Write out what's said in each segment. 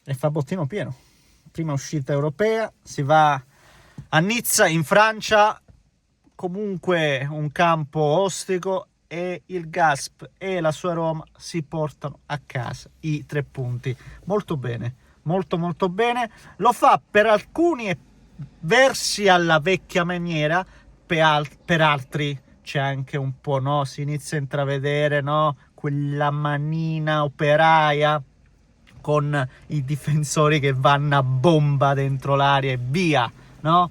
e fa bottino pieno. Prima uscita europea, si va a Nizza in Francia, comunque un campo ostico, e il Gasp e la sua Roma si portano a casa i 3 punti. Molto bene, molto molto bene. Lo fa per alcuni versi alla vecchia maniera, per altri c'è anche un po', no? Si inizia a intravedere, no? Quella manina operaia con i difensori che vanno a bomba dentro l'area e via, no?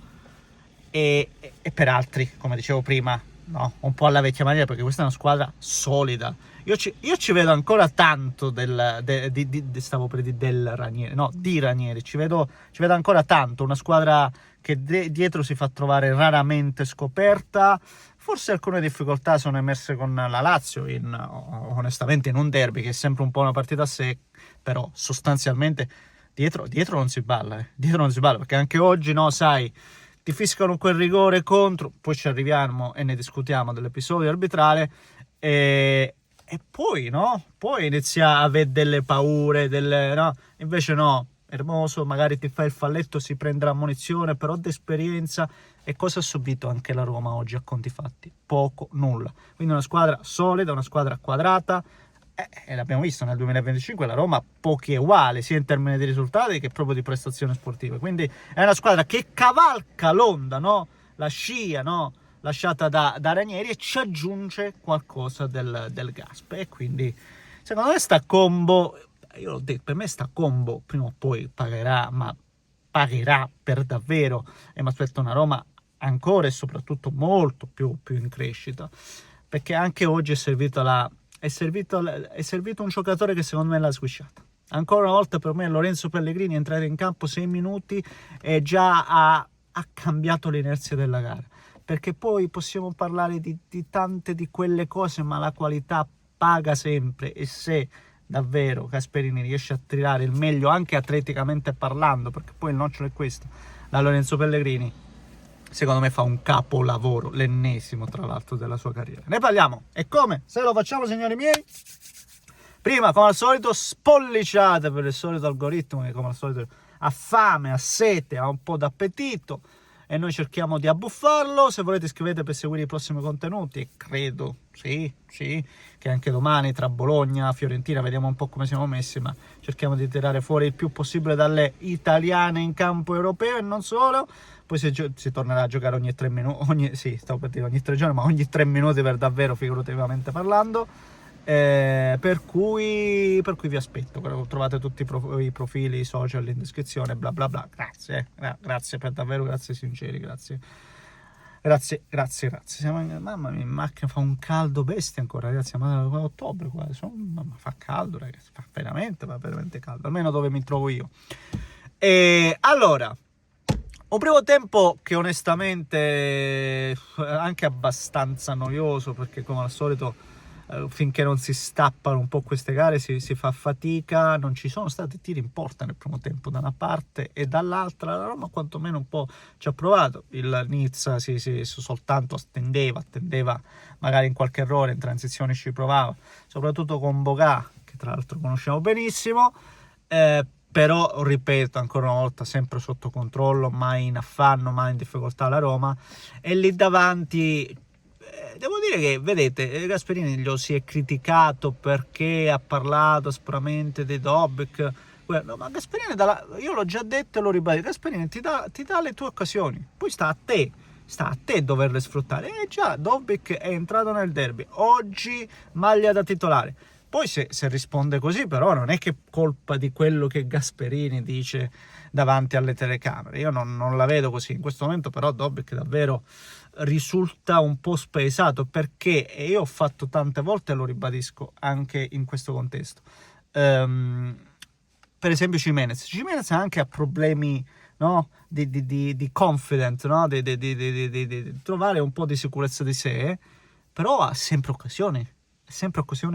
E per altri, come dicevo prima, no, un po' alla vecchia maniera, perché questa è una squadra solida. Io ci vedo ancora tanto di Ranieri. Ci vedo ancora tanto. Una squadra che dietro si fa trovare raramente scoperta. Forse alcune difficoltà sono emerse con la Lazio, onestamente in un derby, che è sempre un po' una partita a sé, però sostanzialmente dietro non si balla. Dietro non si balla, perché anche oggi, no, sai, ti fiscano quel rigore contro, poi ci arriviamo e ne discutiamo dell'episodio arbitrale, e poi, no? Poi inizia a avere delle paure, no? Invece no, Hermoso magari ti fa il falletto, si prende la munizione, però d'esperienza. E cosa ha subito anche la Roma oggi a conti fatti? Poco, nulla. Quindi una squadra solida, una squadra quadrata, e l'abbiamo visto nel 2025, la Roma pochi è uguale, sia in termini di risultati che proprio di prestazioni sportive. Quindi è una squadra che cavalca l'onda, no? La scia, no? Lasciata da Ranieri, e ci aggiunge qualcosa del Gasp. E quindi secondo me sta combo, io l'ho detto, per me sta combo prima o poi pagherà, ma pagherà per davvero, e mi aspetto una Roma ancora e soprattutto molto più in crescita, perché anche oggi è servito un giocatore che secondo me l'ha squisciata. Ancora una volta per me Lorenzo Pellegrini è entrato in campo 6 minuti e già ha cambiato l'inerzia della gara, perché poi possiamo parlare di tante di quelle cose, ma la qualità paga sempre, e se davvero Gasperini riesce a tirare il meglio anche atleticamente parlando, perché poi il nocciolo è questo, da Lorenzo Pellegrini, secondo me fa un capolavoro, l'ennesimo tra l'altro della sua carriera. Ne parliamo, e come? Se lo facciamo, signori miei, prima come al solito spolliciate per il solito algoritmo che come al solito ha fame, ha sete, ha un po' d'appetito, e noi cerchiamo di abbuffarlo. Se volete iscrivetevi per seguire i prossimi contenuti, e credo, sì, che anche domani tra Bologna, Fiorentina, vediamo un po' come siamo messi, ma cerchiamo di tirare fuori il più possibile dalle italiane in campo europeo, e non solo. Poi si tornerà a giocare ogni 3 minuti, ogni 3 giorni, ma ogni 3 minuti per davvero, figurativamente parlando. Per cui vi aspetto. Trovate tutti i profili social in descrizione, bla bla bla. Grazie per davvero, grazie sinceri, grazie. Mamma mia, in macchina fa un caldo bestia ancora, ragazzi, ma è ottobre qua, ma fa caldo, ragazzi, fa veramente caldo, almeno dove mi trovo io. E allora, un primo tempo che onestamente anche abbastanza noioso, perché come al solito finché non si stappano un po' queste gare si fa fatica. Non ci sono stati tiri in porta nel primo tempo da una parte, e dall'altra la Roma quantomeno un po' ci ha provato. Il Nizza soltanto attendeva, magari in qualche errore in transizione ci provava, soprattutto con Boga, che tra l'altro conosciamo benissimo, però ripeto ancora una volta, sempre sotto controllo, mai in affanno, mai in difficoltà la Roma. E lì davanti devo dire che, vedete, Gasperini lo si è criticato perché ha parlato aspramente dei Dobbik. No, ma Gasperini, io l'ho già detto e lo ribadisco, Gasperini ti dà le tue occasioni, poi sta a te doverle sfruttare. E già Dobbik è entrato nel derby, oggi maglia da titolare. Poi se risponde così, però non è che colpa di quello che Gasperini dice davanti alle telecamere. Io non la vedo così in questo momento, però Dobbik davvero risulta un po' spaesato, perché, e io ho fatto tante volte e lo ribadisco anche in questo contesto, per esempio Gimenez anche ha problemi, no? di confidence, no? di trovare un po' di sicurezza di sé, però ha sempre occasioni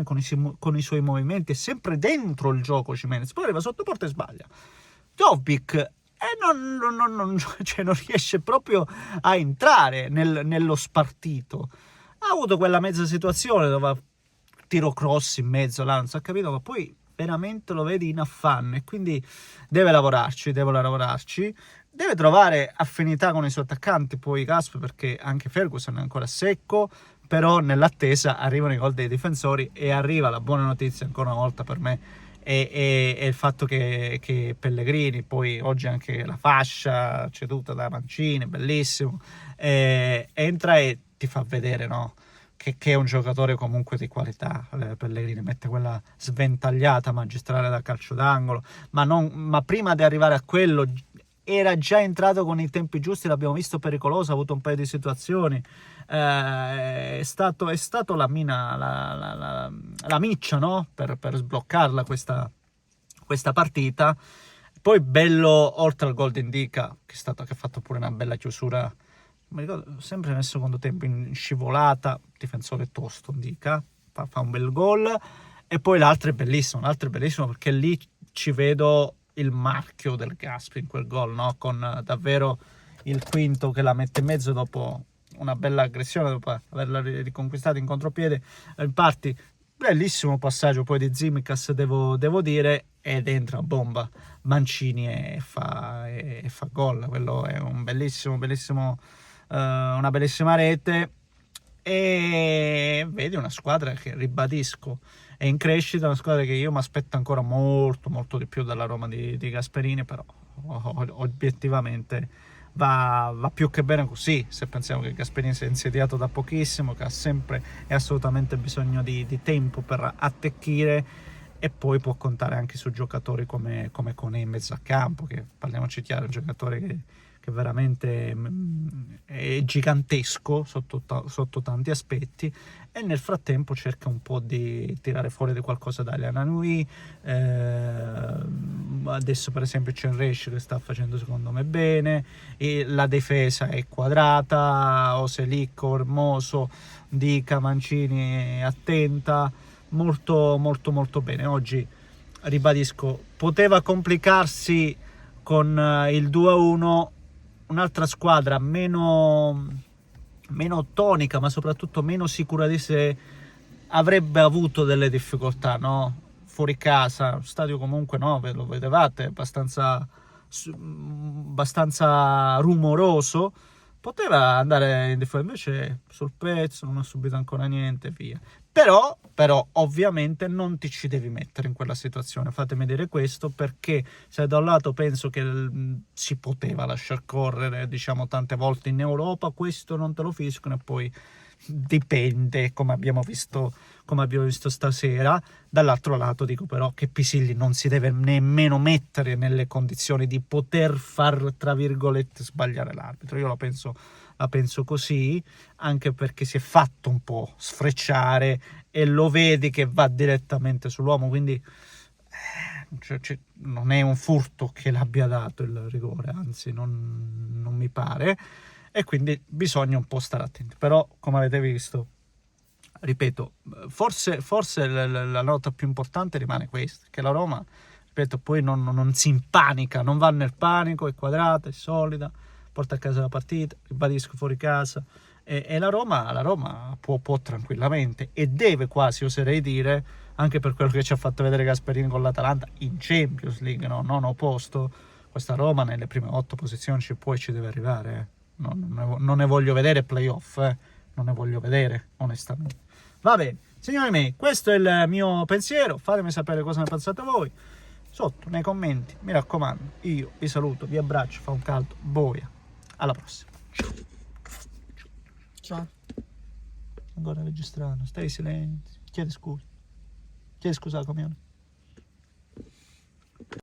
con i suoi movimenti, è sempre dentro il gioco Gimenez, poi arriva sotto porta e sbaglia. Dobbik non riesce proprio a entrare nello spartito. Ha avuto quella mezza situazione dove tiro cross in mezzo, là, non si è capito, ma poi veramente lo vedi in affanno, e quindi deve lavorarci, deve trovare affinità con i suoi attaccanti, poi Gasp, perché anche Ferguson è ancora secco, però nell'attesa arrivano i gol dei difensori, e arriva la buona notizia ancora una volta per me, è il fatto che Pellegrini, poi oggi anche la fascia ceduta da Mancini, bellissimo, entra e ti fa vedere, no? Che è un giocatore comunque di qualità. Pellegrini mette quella sventagliata magistrale da calcio d'angolo, ma prima di arrivare a quello era già entrato con i tempi giusti, l'abbiamo visto pericoloso, ha avuto un paio di situazioni, è stato la mina, la miccia, no? per sbloccarla questa partita. Poi bello, oltre al gol di Ndicka, che ha fatto pure una bella chiusura, mi ricordo, sempre nel secondo tempo, in scivolata, difensore tosto Ndicka, fa un bel gol. E poi l'altro è bellissimo perché lì ci vedo il marchio del Gasp in quel gol, no? Con davvero il quinto che la mette in mezzo dopo una bella aggressione, dopo averla riconquistata in contropiede, parti. Bellissimo passaggio poi di Tsimikas, devo dire, ed entra a bomba Mancini e fa gol. Quello è un bellissimo una bellissima rete, e vedi una squadra che, ribadisco, è in crescita, una squadra che io mi aspetto ancora molto di più dalla Roma di Gasperini, però obiettivamente va più che bene così, se pensiamo che Gasperini si è insediato da pochissimo, che ha sempre e assolutamente bisogno di tempo per attecchire, e poi può contare anche su giocatori come Koné in mezzo a campo, che, parliamoci chiaro, è un giocatore che veramente è gigantesco sotto tanti aspetti, e nel frattempo cerca un po' di tirare fuori di qualcosa da Eliana Nui. Adesso per esempio c'è Enreich che sta facendo secondo me bene, e la difesa è quadrata, Oselic, Ormoso, Ndicka, Mancini attenta, molto bene. Oggi, ribadisco, poteva complicarsi con il 2-1, un'altra squadra meno tonica, ma soprattutto meno sicura di sé, avrebbe avuto delle difficoltà, no? Fuori casa, stadio comunque, no, lo vedevate, abbastanza rumoroso, poteva andare in difesa, invece sul pezzo non ha subito ancora niente, via. Però ovviamente non ti ci devi mettere in quella situazione, fatemi dire questo, perché se da un lato penso che si poteva lasciar correre, diciamo, tante volte in Europa, questo non te lo fiscono, e poi dipende, come abbiamo visto stasera. Dall'altro lato dico però che Pisilli non si deve nemmeno mettere nelle condizioni di poter far, tra virgolette, sbagliare l'arbitro. Io la penso così, anche perché si è fatto un po' sfrecciare, e lo vedi che va direttamente sull'uomo, quindi non è un furto che l'abbia dato il rigore, anzi non mi pare, e quindi bisogna un po' stare attenti. Però, come avete visto, ripeto, forse la nota più importante rimane questa, che la Roma, ripeto, poi non si impanica, non va nel panico, è quadrata, è solida, porta a casa la partita, ribadisco, fuori casa, e la Roma può tranquillamente, e deve quasi, oserei dire, anche per quello che ci ha fatto vedere Gasperini con l'Atalanta in Champions League, no? Nono posto, questa Roma nelle prime 8 posizioni ci può e ci deve arrivare, non ne voglio vedere playoff, non ne voglio vedere, onestamente. Va bene, signori miei, questo è il mio pensiero, fatemi sapere cosa ne pensate voi sotto nei commenti, mi raccomando. Io vi saluto, vi abbraccio, fa un caldo boia, alla prossima, ciao. Ancora registrando, stai in silenzio, chiedi scusa al comione.